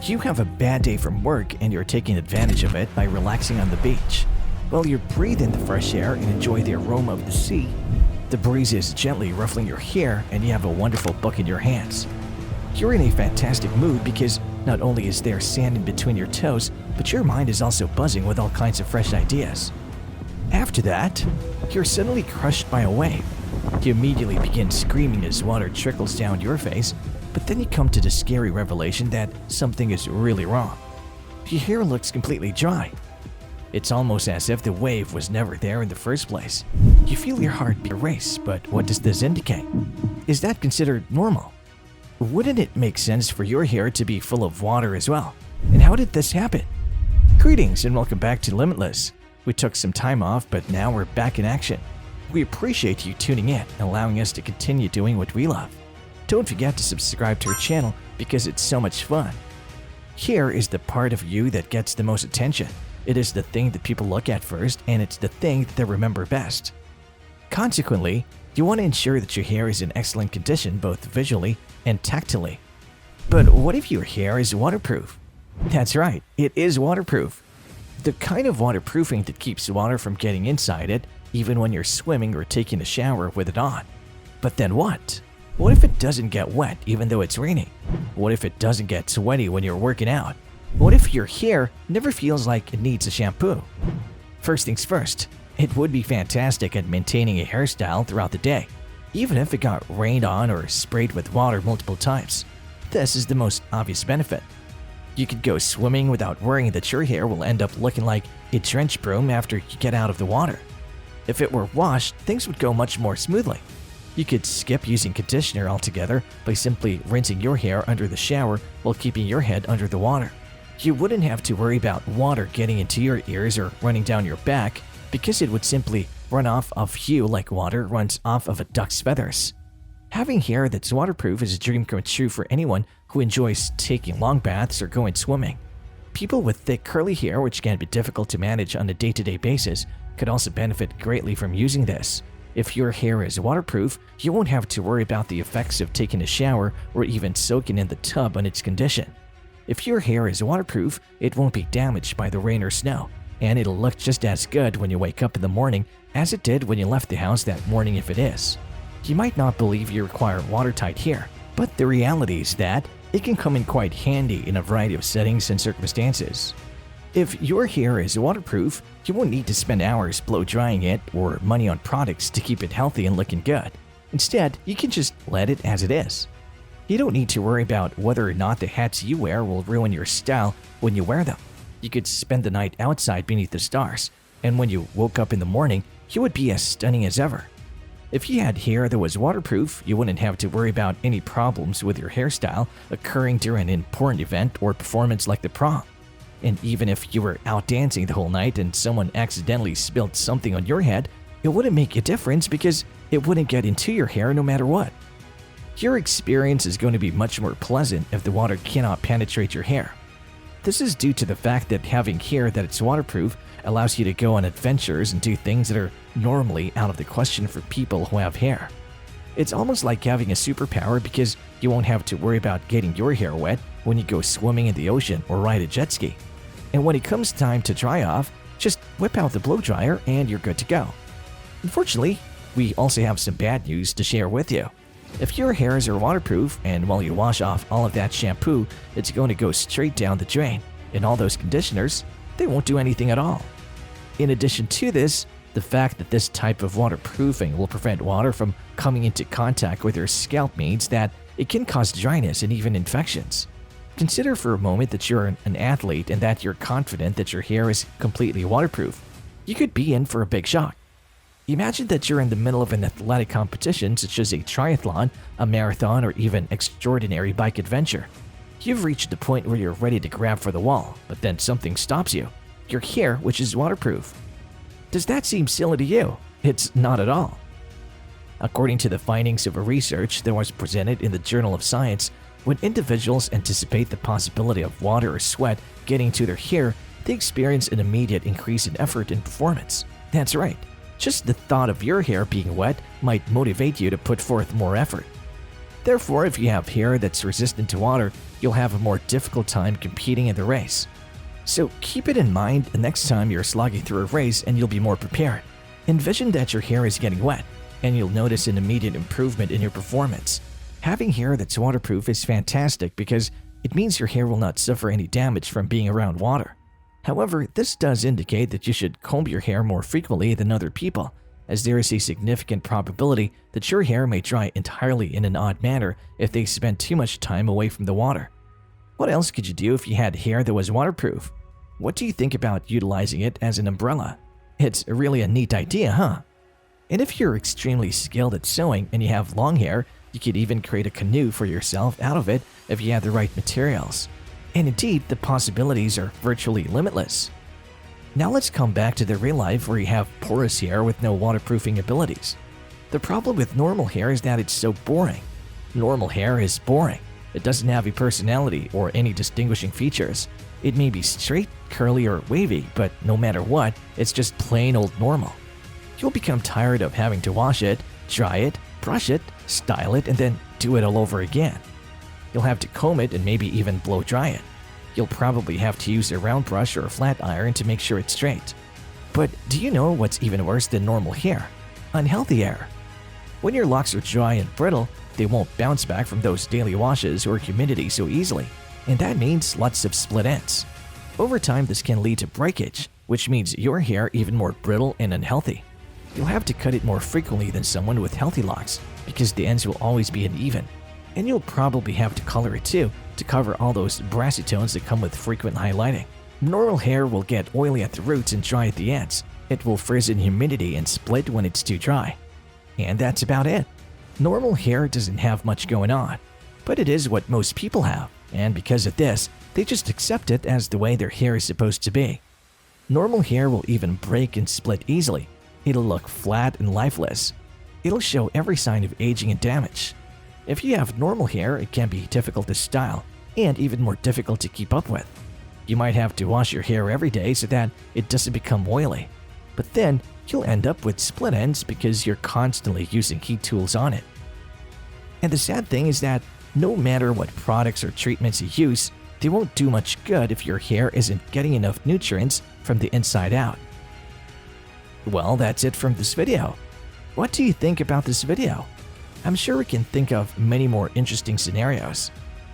You have a bad day from work and you're taking advantage of it by relaxing on the beach. While you breathe in the fresh air and enjoy the aroma of the sea, the breeze is gently ruffling your hair and you have a wonderful book in your hands. You're in a fantastic mood because not only is there sand in between your toes, but your mind is also buzzing with all kinds of fresh ideas. After that, you're suddenly crushed by a wave. You immediately begin screaming as water trickles down your face, but then you come to the scary revelation that something is really wrong. Your hair looks completely dry. It's almost as if the wave was never there in the first place. You feel your heart beat a race, but what does this indicate? Is that considered normal? Wouldn't it make sense for your hair to be full of water as well? And how did this happen? Greetings and welcome back to Limitless. We took some time off, but now we're back in action. We appreciate you tuning in and allowing us to continue doing what we love. Don't forget to subscribe to our channel because it's so much fun. Here is the part of you that gets the most attention. It is the thing that people look at first, and it's the thing that they remember best. Consequently, you want to ensure that your hair is in excellent condition both visually and tactilely. But what if your hair is waterproof? That's right, it is waterproof. The kind of waterproofing that keeps water from getting inside it, even when you're swimming or taking a shower with it on. But then what? What if it doesn't get wet even though it's raining? What if it doesn't get sweaty when you're working out? What if your hair never feels like it needs a shampoo? First things first, it would be fantastic at maintaining a hairstyle throughout the day, even if it got rained on or sprayed with water multiple times. This is the most obvious benefit. You could go swimming without worrying that your hair will end up looking like a trench broom after you get out of the water. If it were washed, things would go much more smoothly. You could skip using conditioner altogether by simply rinsing your hair under the shower while keeping your head under the water. You wouldn't have to worry about water getting into your ears or running down your back because it would simply run off of you like water runs off of a duck's feathers. Having hair that's waterproof is a dream come true for anyone who enjoys taking long baths or going swimming. People with thick curly hair, which can be difficult to manage on a day-to-day basis, could also benefit greatly from using this. If your hair is waterproof, you won't have to worry about the effects of taking a shower or even soaking in the tub on its condition. If your hair is waterproof, it won't be damaged by the rain or snow, and it'll look just as good when you wake up in the morning as it did when you left the house that morning if it is. You might not believe you require watertight hair, but the reality is that it can come in quite handy in a variety of settings and circumstances. If your hair is waterproof, you won't need to spend hours blow drying it or money on products to keep it healthy and looking good. Instead, you can just let it as it is. You don't need to worry about whether or not the hats you wear will ruin your style when you wear them. You could spend the night outside beneath the stars, and when you woke up in the morning, you would be as stunning as ever. If you had hair that was waterproof, you wouldn't have to worry about any problems with your hairstyle occurring during an important event or performance like the prom. And even if you were out dancing the whole night and someone accidentally spilled something on your head, it wouldn't make a difference because it wouldn't get into your hair no matter what. Your experience is going to be much more pleasant if the water cannot penetrate your hair. This is due to the fact that having hair that is waterproof allows you to go on adventures and do things that are normally out of the question for people who have hair. It's almost like having a superpower because you won't have to worry about getting your hair wet when you go swimming in the ocean or ride a jet ski. And when it comes time to dry off, just whip out the blow dryer and you're good to go. Unfortunately, we also have some bad news to share with you. If your hairs are waterproof and while you wash off all of that shampoo, it's going to go straight down the drain, and all those conditioners, they won't do anything at all. In addition to this, the fact that this type of waterproofing will prevent water from coming into contact with your scalp means that it can cause dryness and even infections. Consider for a moment that you're an athlete and that you're confident that your hair is completely waterproof. You could be in for a big shock. Imagine that you're in the middle of an athletic competition such as a triathlon, a marathon, or even extraordinary bike adventure. You've reached the point where you're ready to grab for the wall, but then something stops you. Your hair, which is waterproof. Does that seem silly to you? It's not at all. According to the findings of a research that was presented in the Journal of Science, when individuals anticipate the possibility of water or sweat getting to their hair, they experience an immediate increase in effort and performance. That's right. Just the thought of your hair being wet might motivate you to put forth more effort. Therefore, if you have hair that's resistant to water, you'll have a more difficult time competing in the race. So keep it in mind the next time you're slogging through a race and you'll be more prepared. Envision that your hair is getting wet, and you'll notice an immediate improvement in your performance. Having hair that's waterproof is fantastic because it means your hair will not suffer any damage from being around water. However, this does indicate that you should comb your hair more frequently than other people, as there is a significant probability that your hair may dry entirely in an odd manner if they spend too much time away from the water. What else could you do if you had hair that was waterproof? What do you think about utilizing it as an umbrella? It's really a neat idea, huh? And if you're extremely skilled at sewing and you have long hair, you could even create a canoe for yourself out of it if you have the right materials. And indeed, the possibilities are virtually limitless. Now let's come back to the real life where you have porous hair with no waterproofing abilities. The problem with normal hair is that it's so boring. Normal hair is boring. It doesn't have a personality or any distinguishing features. It may be straight, curly, or wavy, but no matter what, it's just plain old normal. You'll become tired of having to wash it, dry it, brush it, style it, and then do it all over again. You'll have to comb it and maybe even blow dry it. You'll probably have to use a round brush or a flat iron to make sure it's straight. But do you know what's even worse than normal hair? Unhealthy hair. When your locks are dry and brittle, they won't bounce back from those daily washes or humidity so easily, and that means lots of split ends. Over time, this can lead to breakage, which means your hair even more brittle and unhealthy. You'll have to cut it more frequently than someone with healthy locks because the ends will always be uneven. And you'll probably have to color it too to cover all those brassy tones that come with frequent highlighting. Normal hair will get oily at the roots and dry at the ends. It will frizz in humidity and split when it's too dry. And that's about it. Normal hair doesn't have much going on, but it is what most people have, and because of this, they just accept it as the way their hair is supposed to be. Normal hair will even break and split easily. It'll look flat and lifeless. It'll show every sign of aging and damage. If you have normal hair, it can be difficult to style and even more difficult to keep up with. You might have to wash your hair every day so that it doesn't become oily. But then, you'll end up with split ends because you're constantly using heat tools on it. And the sad thing is that no matter what products or treatments you use, they won't do much good if your hair isn't getting enough nutrients from the inside out. Well, that's it from this video. What do you think about this video? I'm sure we can think of many more interesting scenarios.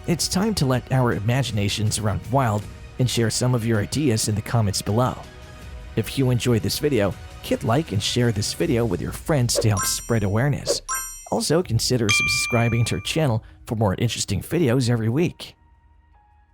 It's time to let our imaginations run wild and share some of your ideas in the comments below. If you enjoyed this video, hit like and share this video with your friends to help spread awareness. Also, consider subscribing to our channel for more interesting videos every week.